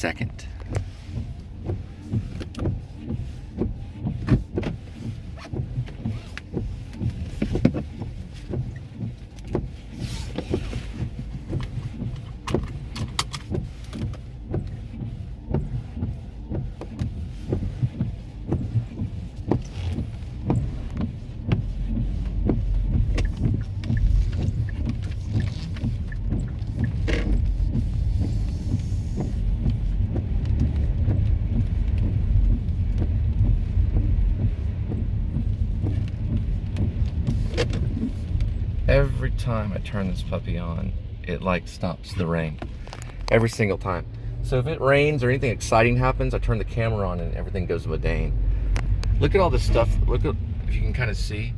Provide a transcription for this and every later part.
2nd. Every time I turn this puppy on, it like stops the rain. Every single time. So if it rains or anything exciting happens, I turn the camera on and everything goes Medane. Look at all this stuff. Look at, if you can kind of see.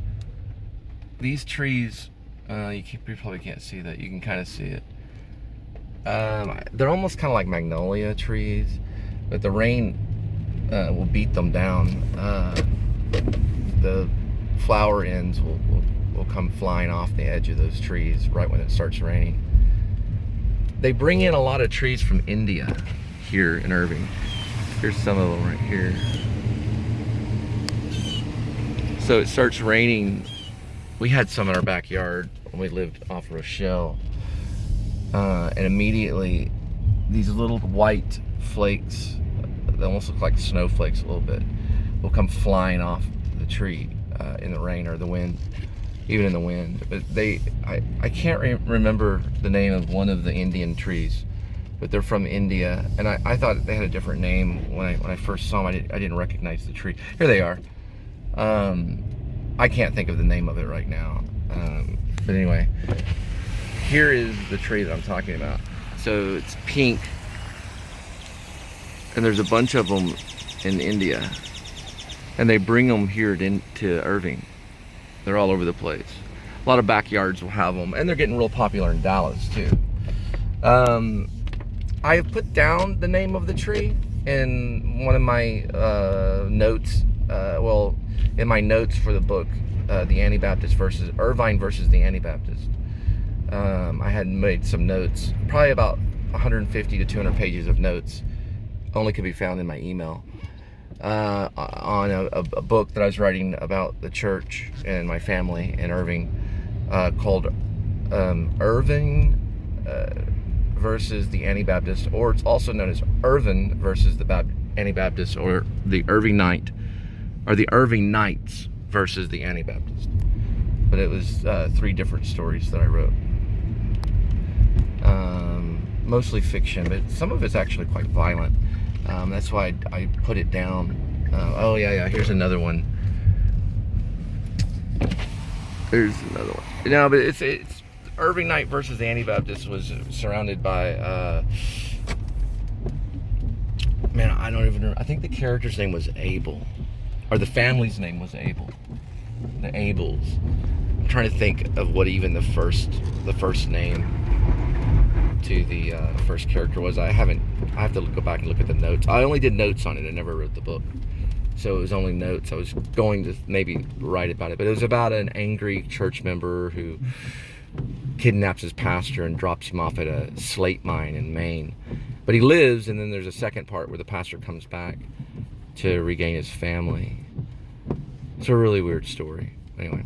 These trees, you probably can't see that. You can kind of see it. They're almost kind of like magnolia trees, but the rain will beat them down. The flower ends will come flying off the edge of those trees right when it starts raining. They bring in a lot of trees from India here in Irving. Here's some of them right here. So it starts raining. We had some in our backyard when we lived off Rochelle. And immediately these little white flakes, they almost look like snowflakes a little bit, will come flying off the tree in the rain or the wind. Even in the wind. But I can't remember the name of one of the Indian trees, but they're from India, and I thought they had a different name when I first saw them. I didn't recognize the tree. Here they are. I can't think of the name of it right now. But anyway, here is the tree that I'm talking about. So it's pink, and there's a bunch of them in India, and they bring them here to Irving. They're all over the place. A lot of backyards will have them, and they're getting real popular in Dallas too. I have put down the name of the tree in one of my notes. Well, in my notes for the book, the Anabaptist versus Irvine versus the Anabaptist. I had made some notes, probably about 150 to 200 pages of notes. Only could be found in my email. On a book that I was writing about the church and my family in Irving, called Irving versus the Anabaptist, or it's also known as Irvin versus the Anabaptist, or the Irvingnites versus the Anabaptist. But it was 3 different stories that I wrote. Mostly fiction, but some of it's actually quite violent. That's why I put it down. Oh yeah, here's another one. There's another one. No, but it's Irvingnites versus the Anabaptist was surrounded by man, I don't even remember. I think the character's name was Abel, or the family's name was Abel. The Abels. I'm trying to think of what even the first name to the first character was. I have to go back and look at the notes. I only did notes on it. I never wrote the book, so it was only notes. I was going to maybe write about it, but it was about an angry church member who kidnaps his pastor and drops him off at a slate mine in Maine. But he lives, and then there's a second part where the pastor comes back to regain his family. It's a really weird story. Anyway.